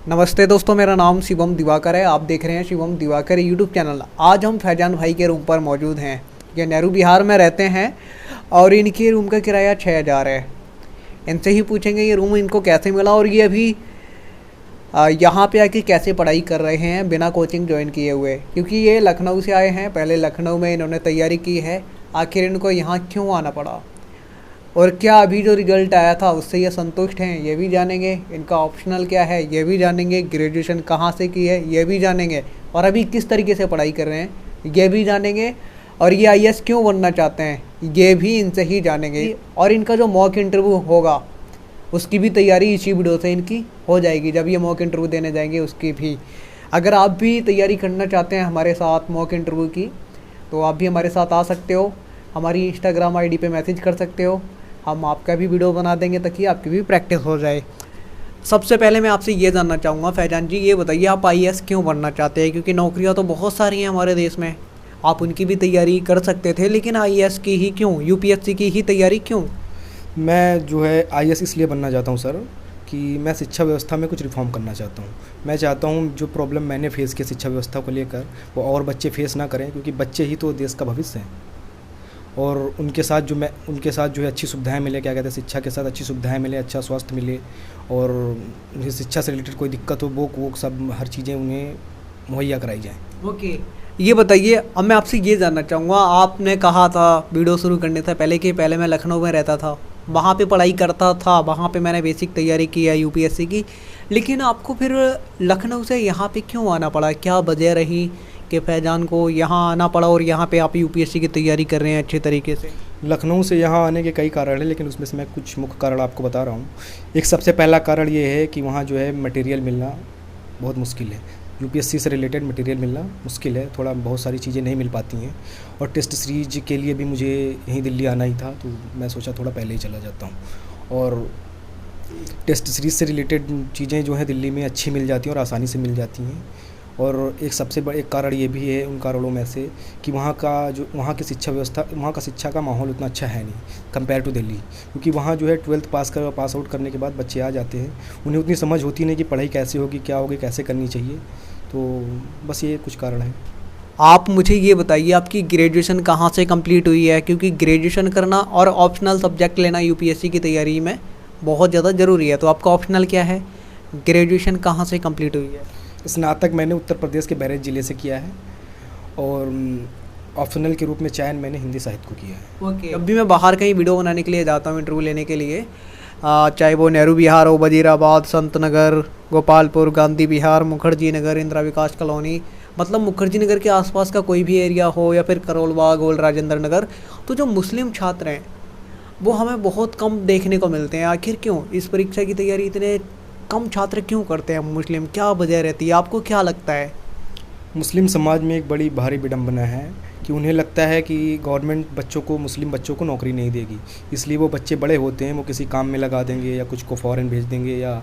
नमस्ते दोस्तों, मेरा नाम शिवम दिवाकर है। आप देख रहे हैं शिवम दिवाकर यूट्यूब चैनल। आज हम फैजान भाई के रूम पर मौजूद हैं। ये नेहरू बिहार में रहते हैं और इनके रूम का किराया 6,000 है। इनसे ही पूछेंगे ये रूम इनको कैसे मिला और ये अभी यहाँ पे आके कैसे पढ़ाई कर रहे हैं बिना कोचिंग ज्वाइन किए हुए, क्योंकि ये लखनऊ से आए हैं। पहले लखनऊ में इन्होंने तैयारी की है, आखिर इनको यहाँ क्यों आना पड़ा और क्या अभी जो रिज़ल्ट आया था उससे ये संतुष्ट हैं, ये भी जानेंगे। इनका ऑप्शनल क्या है ये भी जानेंगे। ग्रेजुएशन कहाँ से की है ये भी जानेंगे और अभी किस तरीके से पढ़ाई कर रहे हैं ये भी जानेंगे। और ये आईएएस क्यों बनना चाहते हैं ये भी इनसे ही जानेंगे। और इनका जो मॉक इंटरव्यू होगा उसकी भी तैयारी इसी वीडियो से इनकी हो जाएगी। जब ये मॉक इंटरव्यू देने जाएंगे उसकी भी, अगर आप भी तैयारी करना चाहते हैं हमारे साथ मॉक इंटरव्यू की, तो आप भी हमारे साथ आ सकते हो। हमारी इंस्टाग्राम आईडी पे मैसेज कर सकते हो, हम आपका भी वीडियो बना देंगे ताकि आपकी भी प्रैक्टिस हो जाए। सबसे पहले मैं आपसे ये जानना चाहूँगा फैजान जी, ये बताइए आप आईएएस क्यों बनना चाहते हैं? क्योंकि नौकरियाँ तो बहुत सारी हैं हमारे देश में, आप उनकी भी तैयारी कर सकते थे, लेकिन आईएएस की ही क्यों, यूपीएससी की ही तैयारी क्यों? मैं जो है आईएएस इसलिए बनना चाहता हूँ सर कि मैं शिक्षा व्यवस्था में कुछ रिफॉर्म करना चाहता हूँ। मैं चाहता हूँ जो प्रॉब्लम मैंने फेस किया शिक्षा व्यवस्था को लेकर वो और बच्चे फेस ना करें, क्योंकि बच्चे ही तो देश का भविष्य हैं। और उनके साथ जो है अच्छी सुविधाएं मिले, क्या कहते हैं, शिक्षा के साथ अच्छी सुविधाएं मिले, अच्छा स्वास्थ्य मिले और उन्हें शिक्षा से रिलेटेड कोई दिक्कत हो वो सब हर चीज़ें उन्हें मुहैया कराई जाएँ। ओके, ये बताइए, अब मैं आपसे ये जानना चाहूँगा, आपने कहा था वीडियो शुरू करने से पहले कि पहले मैं लखनऊ में रहता था, वहाँ पे पढ़ाई करता था, वहाँ पे मैंने बेसिक तैयारी की है यूपीएससी की, लेकिन आपको फिर लखनऊ से यहाँ पे क्यों आना पड़ा? क्या वजह रही कि फैजान को यहाँ आना पड़ा और यहाँ पे आप यूपीएससी की तैयारी कर रहे हैं अच्छे तरीके से? लखनऊ से यहाँ आने के कई कारण हैं, लेकिन उसमें से मैं कुछ मुख्य कारण आपको बता रहा हूँ। एक सबसे पहला कारण ये है कि वहाँ जो है मटेरियल मिलना बहुत मुश्किल है। यूपीएससी से रिलेटेड मटेरियल मिलना मुश्किल है, थोड़ा बहुत सारी चीज़ें नहीं मिल पाती हैं। और टेस्ट सीरीज के लिए भी मुझे यहीं दिल्ली आना ही था, तो मैं सोचा थोड़ा पहले ही चला जाता हूँ। और टेस्ट सीरीज से रिलेटेड चीज़ें जो हैं दिल्ली में अच्छी मिल जाती हैं और आसानी से मिल जाती हैं। और एक सबसे बड़ा एक कारण ये भी है उन कारणों में से कि वहाँ की शिक्षा व्यवस्था, वहाँ का शिक्षा का माहौल उतना अच्छा है नहीं कंपेयर टू दिल्ली। क्योंकि वहाँ जो है 12th पास आउट करने के बाद बच्चे आ जाते हैं, उन्हें उतनी समझ होती नहीं कि पढ़ाई कैसे होगी, क्या होगी, कैसे करनी चाहिए। तो बस ये कुछ कारण है। आप मुझे ये बताइए आपकी ग्रेजुएशन कहाँ से कंप्लीट हुई है? क्योंकि ग्रेजुएशन करना और ऑप्शनल सब्जेक्ट लेना यूपीएससी की तैयारी में बहुत ज़्यादा ज़रूरी है, तो आपका ऑप्शनल क्या है? ग्रेजुएशन कहाँ से कंप्लीट हुई है? स्नातक मैंने उत्तर प्रदेश के बहराइच ज़िले से किया है और ऑप्शनल के रूप में चयन मैंने हिंदी साहित्य को किया है। ओके, जब भी मैं बाहर कहीं वीडियो बनाने के लिए जाता हूँ इंटरव्यू लेने के लिए, चाहे वो नेहरू बिहार हो, वजीराबाद, संत नगर, गोपालपुर, गांधी बिहार, मुखर्जी नगर, इंदिरा विकास कॉलोनी, मतलब मुखर्जी नगर के आसपास का कोई भी एरिया हो या फिर करोल बाग और राजेंद्र नगर, तो जो मुस्लिम छात्र हैं वो हमें बहुत कम देखने को मिलते हैं। आखिर क्यों इस परीक्षा की तैयारी इतने कम छात्र क्यों करते हैं मुस्लिम? क्या वजह रहती है, आपको क्या लगता है? मुस्लिम समाज में एक बड़ी भारी विडंबना है कि उन्हें लगता है कि गवर्नमेंट मुस्लिम बच्चों को नौकरी नहीं देगी, इसलिए वो बच्चे बड़े होते हैं वो किसी काम में लगा देंगे या कुछ को फ़ॉरेन भेज देंगे या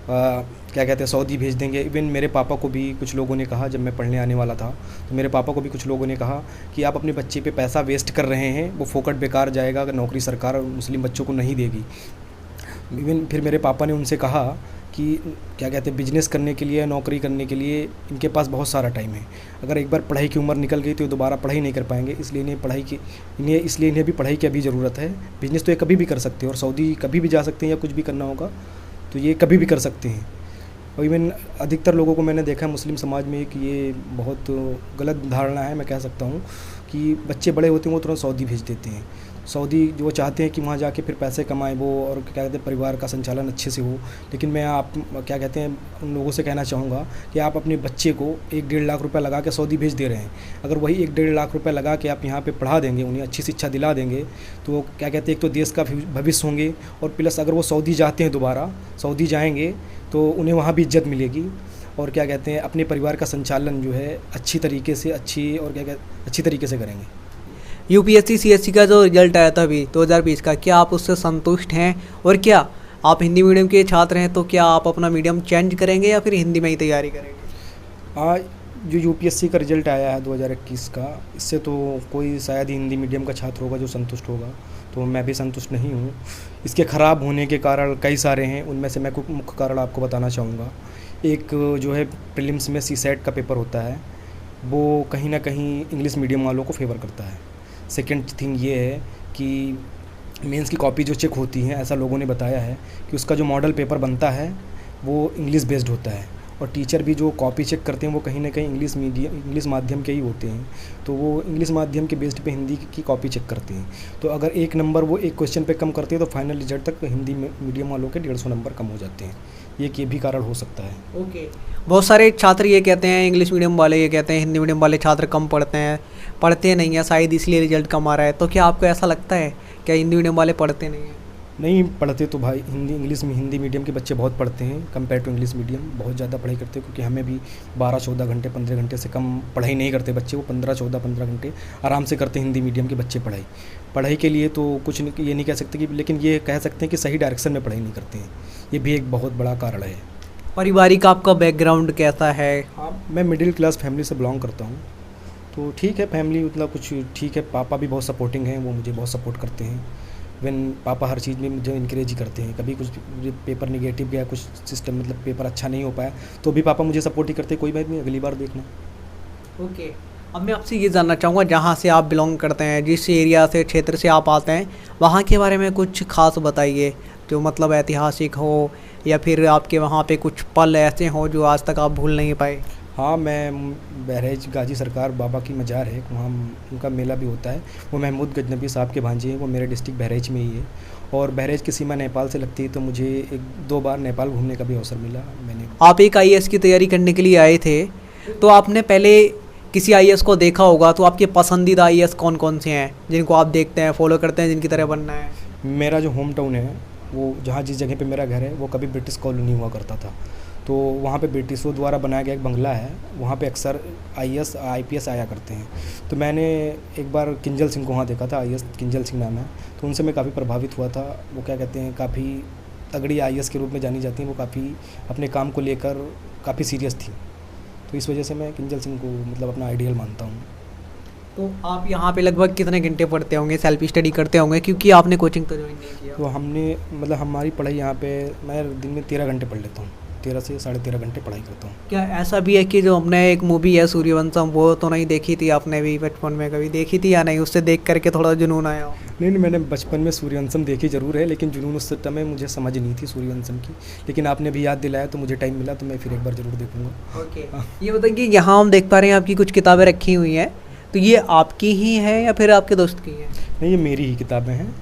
क्या कहते हैं सऊदी भेज देंगे। इवन मेरे पापा को भी कुछ लोगों ने कहा, जब मैं पढ़ने आने वाला था तो मेरे पापा को भी कुछ लोगों ने कहा कि आप अपने बच्चे पे पैसा वेस्ट कर रहे हैं, वो फोकट बेकार जाएगा अगर नौकरी सरकार मुस्लिम बच्चों को नहीं देगी। इवन फिर मेरे पापा ने उनसे कहा कि क्या कहते हैं बिजनेस करने के लिए, नौकरी करने के लिए इनके पास बहुत सारा टाइम है, अगर एक बार पढ़ाई की उम्र निकल गई तो ये दोबारा पढ़ाई नहीं कर पाएंगे, इसलिए इन्हें भी पढ़ाई की अभी ज़रूरत है। बिजनेस तो ये कभी भी कर सकते हैं और सऊदी कभी भी जा सकते हैं या कुछ भी करना होगा तो ये कभी भी कर सकते हैं। और इवन अधिकतर लोगों को मैंने देखा है मुस्लिम समाज में कि ये बहुत गलत धारणा है, मैं कह सकता हूँ कि बच्चे बड़े होते हैं वो तुरंत सऊदी भेज देते हैं। सऊदी जो चाहते हैं कि वहाँ जाके फिर पैसे कमाएं वो और क्या कहते हैं परिवार का संचालन अच्छे से हो। लेकिन मैं क्या कहते हैं उन लोगों से कहना चाहूँगा कि आप अपने बच्चे को 1-1.5 लाख रुपए लगा के सऊदी भेज दे रहे हैं, अगर वही 1-1.5 लाख रुपए लगा के आप यहाँ पे पढ़ा देंगे, उन्हें अच्छी शिक्षा दिला देंगे, तो क्या कहते हैं एक तो देश का भविष्य होंगे और प्लस अगर वो सऊदी जाते हैं दोबारा सऊदी जाएंगे तो उन्हें वहाँ भी इज्जत मिलेगी और क्या कहते हैं अपने परिवार का संचालन जो है अच्छी तरीके से अच्छी तरीके से करेंगे। यूपीएससी सीएससी का जो रिजल्ट आया था अभी 2020 का, क्या आप उससे संतुष्ट हैं? और क्या आप हिंदी मीडियम के छात्र हैं तो क्या आप अपना मीडियम चेंज करेंगे या फिर हिंदी में ही तैयारी करेंगे? जो यूपीएससी का रिजल्ट आया है 2021 का, इससे तो कोई शायद ही हिंदी मीडियम का छात्र होगा जो संतुष्ट होगा, तो मैं भी संतुष्ट नहीं हूँ। इसके ख़राब होने के कारण कई सारे हैं, उनमें से मैं कुछ मुख्य कारण आपको बताना चाहूँगा। एक जो है प्रीलिम्स में सीसैट का पेपर होता है, वो कहीं ना कहीं इंग्लिश मीडियम वालों को फेवर करता है। सेकंड थिंग ये है कि मेंस की कॉपी जो चेक होती हैं, ऐसा लोगों ने बताया है कि उसका जो मॉडल पेपर बनता है वो इंग्लिश बेस्ड होता है, और टीचर भी जो कॉपी चेक करते हैं वो कहीं ना कहीं इंग्लिश माध्यम के ही होते हैं, तो वो इंग्लिश माध्यम के बेस्ड पे हिंदी की कॉपी चेक करते हैं। तो अगर एक नंबर वो एक क्वेश्चन पे कम करते हैं तो फाइनल रिजल्ट तक हिंदी मीडियम वालों के 150 नंबर कम हो जाते हैं। ये भी कारण हो सकता है। ओके। बहुत सारे छात्र ये कहते हैं, इंग्लिश मीडियम वाले ये कहते हैं हिंदी मीडियम वाले छात्र कम पढ़ते नहीं हैं, शायद इसलिए रिजल्ट कम आ रहा है। तो क्या आपको ऐसा लगता है क्या हिंदी मीडियम वाले पढ़ते नहीं हैं? नहीं पढ़ते तो भाई, हिंदी मीडियम के बच्चे बहुत पढ़ते हैं कंपेयर टू इंग्लिश मीडियम, बहुत ज़्यादा पढ़ाई करते हैं, क्योंकि हमें भी 12-14 घंटे 15 घंटे से कम पढ़ाई नहीं करते बच्चे, वो 15 घंटे आराम से करते हैं हिंदी मीडियम के बच्चे पढ़ाई के लिए। तो कुछ ये नहीं कह सकते कि, लेकिन ये कह सकते हैं कि सही डायरेक्शन में पढ़ाई नहीं करते हैं, ये भी एक बहुत बड़ा कारण है। पारिवारिक आपका बैकग्राउंड कैसा है? हाँ, मैं मिडिल क्लास फैमिली से बिलोंग करता हूँ, तो ठीक है फैमिली, मतलब कुछ ठीक है। पापा भी बहुत सपोर्टिंग हैं, वो मुझे बहुत सपोर्ट करते हैं। पापा हर चीज़ में मुझे इनकरेज ही करते हैं। कभी कुछ पेपर निगेटिव गया, कुछ सिस्टम मतलब पेपर अच्छा नहीं हो पाया, तो भी पापा मुझे सपोर्ट ही करते हैं, कोई बात नहीं, अगली बार देखना। ओके। अब मैं आपसे ये जानना चाहूँगा, जहाँ से आप बिलोंग करते हैं, जिस एरिया से क्षेत्र से आप आते हैं, वहाँ के बारे में कुछ खास बताइए, जो मतलब ऐतिहासिक हो या फिर आपके वहाँ पे कुछ पल ऐसे हों जो आज तक आप भूल नहीं पाए। हाँ, मैं बहराइच गाजी सरकार बाबा की मज़ार है, वहाँ उनका मेला भी होता है। वो महमूद गजनबी साहब के भांजे हैं, वो मेरे डिस्ट्रिक्ट बहराइच में ही है, और बहराइच की सीमा नेपाल से लगती है, तो मुझे 1-2 बार नेपाल घूमने का भी अवसर मिला। आप एक IAS की तैयारी करने के लिए आए थे, तो आपने पहले किसी IAS को देखा होगा, तो आपके पसंदीदा IAS कौन कौन से हैं जिनको आप देखते हैं, फॉलो करते हैं, जिनकी तरह बनना है? मेरा जो होम टाउन है, वो जहाँ जिस जगह पे मेरा घर है, वो कभी ब्रिटिश कॉलोनी हुआ करता था, तो वहाँ पे ब्रिटिशों द्वारा बनाया गया एक बंगला है, वहाँ पे अक्सर IAS IPS आया करते हैं। तो मैंने एक बार किंजल सिंह को वहाँ देखा था, IAS किंजल सिंह नाम है, तो उनसे मैं काफ़ी प्रभावित हुआ था। वो क्या कहते हैं, काफ़ी तगड़ी IAS के रूप में जानी जाती हैं, वो काफ़ी अपने काम को लेकर काफ़ी सीरियस थी, तो इस वजह से मैं किंजल सिंह को मतलब अपना आइडियल मानता हूँ। तो आप यहाँ पे लगभग कितने घंटे पढ़ते होंगे, सेल्फ स्टडी करते होंगे, क्योंकि आपने कोचिंग तो ज्वाइन नहीं किया? तो हमने मतलब हमारी पढ़ाई यहाँ पे, मैं दिन में 13 घंटे पढ़ लेता हूँ, 13 से 13.5 घंटे पढ़ाई करता हूँ। क्या ऐसा भी है कि जो हमने एक मूवी है सूर्यवंशम, वो तो नहीं देखी थी आपने भी बचपन में, कभी देखी थी या नहीं? उससे देख करके थोड़ा जुनून आया हो? नहीं, मैंने बचपन में सूर्यवंशम देखी ज़रूर है, लेकिन जुनून उस समय मुझे समझ नहीं थी सूर्यवंशम की, लेकिन आपने भी याद दिलाया तो मुझे टाइम मिला तो मैं फिर एक बार ज़रूर देखूँगा। ओके। ये बताइए कि यहाँ हम देख पा रहे हैं आपकी कुछ किताबें रखी हुई हैं, तो ये आपकी ही है या फिर आपके दोस्त की है? नहीं, ये मेरी ही किताबें हैं।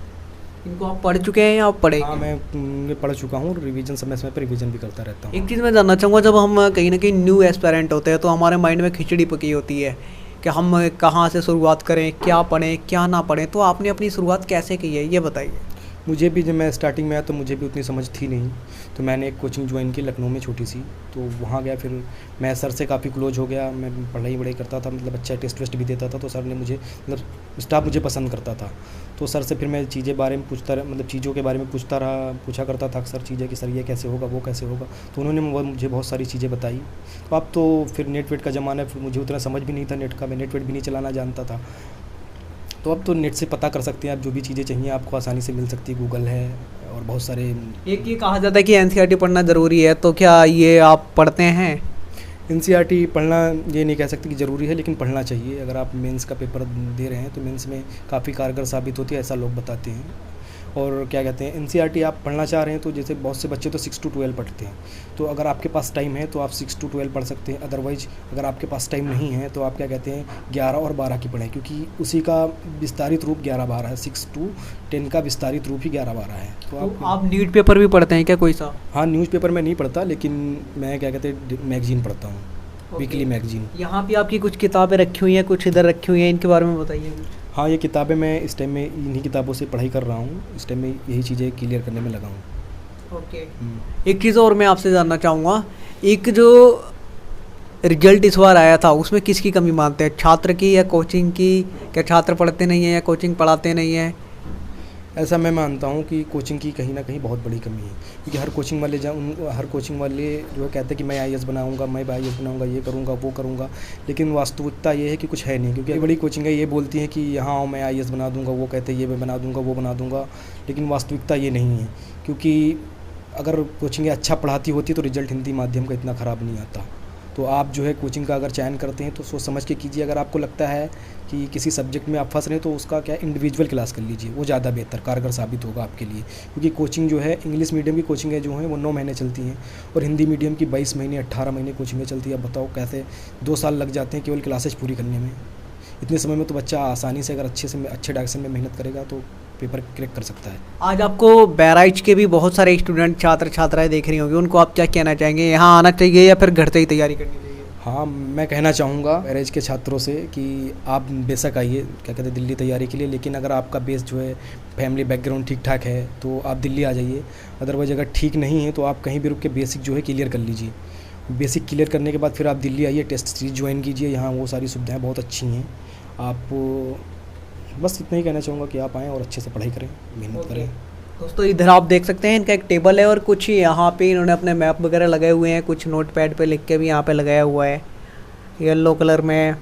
इनको आप पढ़ चुके हैं या आप पढ़ेंगे? हाँ, मैं पढ़ चुका हूँ, रिवीजन समय पर रिवीजन भी करता रहता हूँ। एक चीज़ मैं जानना चाहूँगा, जब हम कहीं ना कहीं न्यू एस्पायरेंट होते हैं तो हमारे माइंड में खिचड़ी पकी होती है कि हम कहाँ से शुरुआत करें, क्या पढ़ें क्या ना पढ़ें, तो आपने अपनी शुरुआत कैसे की है, ये बताइए। मुझे भी जब मैं स्टार्टिंग में आया तो मुझे भी उतनी समझ थी नहीं, तो मैंने एक कोचिंग ज्वाइन की लखनऊ में छोटी सी, तो वहाँ गया, फिर मैं सर से काफ़ी क्लोज हो गया, मैं पढ़ाई करता था, मतलब अच्छा टेस्ट वेस्ट भी देता था, तो सर ने मुझे मतलब स्टाफ मुझे पसंद करता था, तो सर से फिर मैं चीज़ें बारे में मतलब चीज़ों के बारे में पूछा करता था अक्सर चीज़ें कि सर ये कैसे होगा, वो कैसे होगा, तो उन्होंने मुझे बहुत सारी चीज़ें बताई। तो अब तो फिर नेट वेट का ज़माना है, फिर मुझे उतना समझ भी नहीं था नेट का, मैं नेट वेट भी नहीं चलाना जानता था, तो अब तो नेट से पता कर सकते हैं आप, जो भी चीज़ें चाहिए आपको आसानी से मिल सकती है, गूगल है और बहुत सारे। एक ये कहा जाता है कि NCERT पढ़ना ज़रूरी है, तो क्या ये आप पढ़ते हैं? NCERT पढ़ना ये नहीं कह सकते कि ज़रूरी है, लेकिन पढ़ना चाहिए। अगर आप मेंस का पेपर दे रहे हैं तो मेंस में काफ़ी कारगर साबित होती है, ऐसा लोग बताते हैं। और क्या कहते हैं, NCERT आप पढ़ना चाह रहे हैं तो जैसे बहुत से बच्चे तो 6 to 12 पढ़ते हैं, तो अगर आपके पास टाइम है तो आप 6 to 12 पढ़ सकते हैं। अदरवाइज अगर आपके पास टाइम नहीं है तो आप क्या कहते हैं 11 और 12 की पढ़ें, क्योंकि उसी का विस्तारित रूप 11-12 है, 6 to 10 का विस्तारित रूप ही 11-12 है। तो आप न्यूज़ पेपर भी पढ़ते हैं क्या कोई सा? हाँ, न्यूज़ पेपर मैं नहीं पढ़ता, लेकिन मैं क्या कहते हैं मैगजीन पढ़ता हूँ, वीकली मैगजीन। यहाँ पे आपकी कुछ किताबें रखी हुई हैं, कुछ इधर रखी हुई हैं, इनके बारे में बताइए। हाँ, ये किताबें मैं इस टाइम में इन्हीं किताबों से पढ़ाई कर रहा हूँ, इस टाइम में यही चीज़ें क्लियर करने में लगा हूँ। ओके। एक चीज़ और मैं आपसे जानना चाहूँगा, एक जो रिजल्ट इस बार आया था उसमें किसकी कमी मानते हैं, छात्र की या कोचिंग की? क्या छात्र पढ़ते नहीं हैं या कोचिंग पढ़ाते नहीं हैं? ऐसा मैं मानता हूँ कि कोचिंग की कहीं ना कहीं बहुत बड़ी कमी है, क्योंकि हर कोचिंग वाले हर कोचिंग वाले जो है कहते हैं कि मैं आईएएस बनाऊँगा, मैं आईएएस बनाऊँगा, ये करूँगा वो करूँगा, लेकिन वास्तविकता ये है कि कुछ है नहीं। क्योंकि बड़ी कोचिंग है ये बोलती हैं कि यहाँ आओ मैं आईएएस बना दूँगा, वो कहते हैं ये मैं बना दूँगा, वो बना दूँगा, लेकिन वास्तविकता ये नहीं है। क्योंकि अगर कोचिंगें अच्छा पढ़ाती होती तो रिजल्ट हिंदी माध्यम का इतना ख़राब नहीं आता। तो आप जो है कोचिंग का अगर चयन करते हैं तो सोच समझ के कीजिए। अगर आपको लगता है कि किसी सब्जेक्ट में आप फंस रहे हैं तो उसका क्या इंडिविजुअल क्लास कर लीजिए, वो ज़्यादा बेहतर कारगर साबित होगा आपके लिए। क्योंकि कोचिंग जो है इंग्लिश मीडियम की कोचिंगें जो हैं वो 9 महीने चलती हैं और हिंदी मीडियम की 22 महीने 18 महीने कोचिंगें चलती है। अब बताओ कैसे 2 साल लग जाते हैं केवल क्लासेज पूरी करने में। इतने समय में तो बच्चा आसानी से अगर अच्छे डायरेक्शन में मेहनत करेगा तो पेपर क्रैक कर सकता है। आज आपको बहराइच के भी बहुत सारे स्टूडेंट छात्र छात्राएं देख रही होंगी, उनको आप क्या कहना चाहेंगे? यहाँ आना चाहिए या फिर घर से ही तैयारी करनी चाहिए? हाँ, मैं कहना चाहूँगा बहराइच के छात्रों से कि आप बेशक आइए क्या कहते हैं दिल्ली तैयारी के लिए, लेकिन अगर आपका बेस जो है फैमिली बैकग्राउंड ठीक ठाक है तो आप दिल्ली आ जाइए। अदरवाइज़ अगर ठीक नहीं है तो आप कहीं भी रुक के बेसिक जो है क्लियर कर लीजिए। बेसिक क्लियर करने के बाद फिर आप दिल्ली आइए, टेस्ट सीरीज ज्वाइन कीजिए। यहाँ वो सारी सुविधाएँ बहुत अच्छी हैं। आप बस इतना ही कहना चाहूँगा कि आप आएँ और अच्छे से पढ़ाई करें, मेहनत करें। दोस्तों इधर आप देख सकते हैं इनका एक टेबल है और कुछ यहाँ पे इन्होंने अपने मैप वगैरह लगाए हुए हैं, कुछ नोट पैड पे लिख के भी यहाँ पे लगाया हुआ है येलो कलर में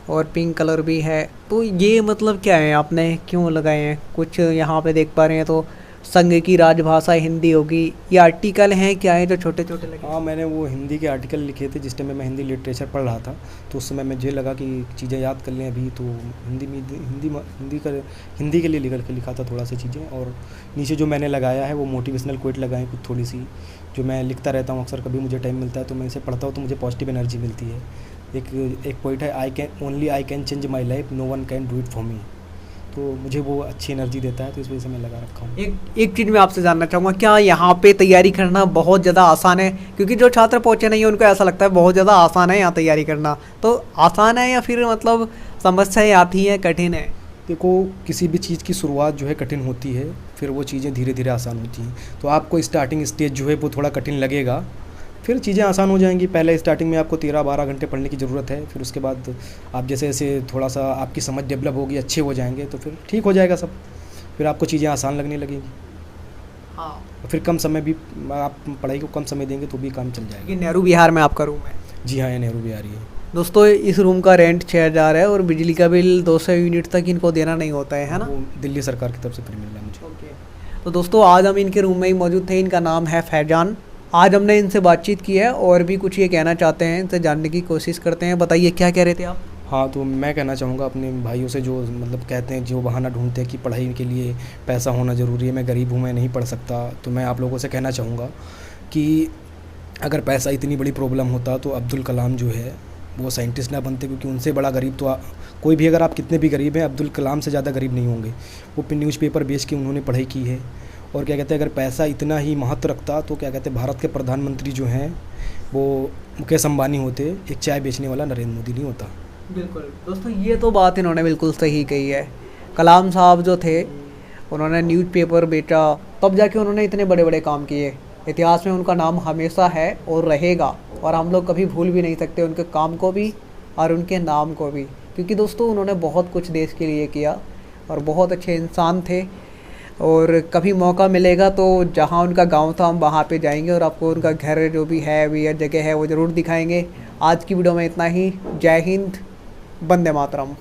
और पिंक कलर भी है। तो ये मतलब क्या है, आपने क्यों लगाए हैं? कुछ यहाँ पे देख पा रहे हैं तो संघ की राजभाषा हिंदी होगी, ये आर्टिकल हैं क्या है जो छोटे छोटे लगे? हाँ, मैंने वो हिंदी के आर्टिकल लिखे थे जिस टाइम मैं हिंदी लिटरेचर पढ़ रहा था, तो उस समय मुझे लगा कि चीज़ें याद कर लें अभी, तो हिंदी के लिए लिखा था थोड़ा सी चीज़ें। और नीचे जो मैंने लगाया है वो मोटिवेशनल कोट लगाए कुछ थोड़ी सी, जो मैं लिखता रहता हूँ अक्सर, कभी मुझे टाइम मिलता है तो मैं इसे पढ़ता हूँ तो मुझे पॉजिटिव एनर्जी मिलती है। एक पॉइंट है, I can change my life, no one can do it for me. तो मुझे वो अच्छी एनर्जी देता है, तो इस वजह से मैं लगा रखा हूँ। एक चीज़ मैं आपसे जानना चाहूँगा, क्या यहाँ पे तैयारी करना बहुत ज़्यादा आसान है? क्योंकि जो छात्र पहुँचे नहीं है उनको ऐसा लगता है बहुत ज़्यादा आसान है यहाँ तैयारी करना, तो आसान है या फिर मतलब समस्याएं आती हैं, कठिन है? देखो, किसी भी चीज़ की शुरुआत जो है कठिन होती है, फिर वो चीज़ें धीरे धीरे आसान होती हैं। तो आपको स्टार्टिंग स्टेज जो है वो थोड़ा कठिन लगेगा, फिर चीज़ें आसान हो जाएंगी। पहले स्टार्टिंग में आपको 13-12 घंटे पढ़ने की ज़रूरत है, फिर उसके बाद आप जैसे जैसे थोड़ा सा आपकी समझ डेवलप होगी, अच्छे हो जाएंगे, तो फिर ठीक हो जाएगा सब, फिर आपको चीज़ें आसान लगने लगेंगी। हाँ, फिर कम समय भी आप पढ़ाई को कम समय देंगे तो भी काम चल जाएगा। ये नेहरू विहार में आपका रूम है? जी हाँ, ये नेहरू विहार है। दोस्तों इस रूम का रेंट 6000 है और बिजली का बिल 200 यूनिट तक इनको देना नहीं होता है ना? वो दिल्ली सरकार की तरफ से फ्री मिल रहा है मुझे। ओके, तो दोस्तों आज हम इनके रूम में ही मौजूद थे। इनका नाम है फैजान। आज हमने इनसे बातचीत की है और भी कुछ ये कहना चाहते हैं, इनसे जानने की कोशिश करते हैं। बताइए क्या कह रहे थे आप? हाँ, तो मैं कहना चाहूँगा अपने भाइयों से जो मतलब कहते हैं, जो बहाना ढूंढते हैं कि पढ़ाई के लिए पैसा होना ज़रूरी है, मैं गरीब हूँ, मैं नहीं पढ़ सकता, तो मैं आप लोगों से कहना चाहूँगा कि अगर पैसा इतनी बड़ी प्रॉब्लम होता तो अब्दुल कलाम जो है वो साइंटिस्ट ना बनते, क्योंकि उनसे बड़ा गरीब तो कोई भी, अगर आप कितने भी गरीब हैं, अब्दुल कलाम से ज़्यादा गरीब नहीं होंगे। वो न्यूज़पेपर बेच के उन्होंने पढ़ाई की है। और क्या कहते हैं, अगर पैसा इतना ही महत्व रखता तो क्या कहते हैं, भारत के प्रधानमंत्री जो हैं वो मुकेश अंबानी होते, एक चाय बेचने वाला नरेंद्र मोदी नहीं होता। बिल्कुल दोस्तों, ये तो बात इन्होंने बिल्कुल सही कही है। कलाम साहब जो थे उन्होंने न्यूज़पेपर बेचा, तब जाके उन्होंने इतने बड़े बड़े काम किए। इतिहास में उनका नाम हमेशा है और रहेगा, और हम लोग कभी भूल भी नहीं सकते उनके काम को भी और उनके नाम को भी, क्योंकि दोस्तों उन्होंने बहुत कुछ देश के लिए किया और बहुत अच्छे इंसान थे। और कभी मौका मिलेगा तो जहाँ उनका गांव था हम वहाँ पे जाएंगे और आपको उनका घर जो भी है, भी जगह है, वो ज़रूर दिखाएंगे। आज की वीडियो में इतना ही। जय हिंद, वंदे मातरम।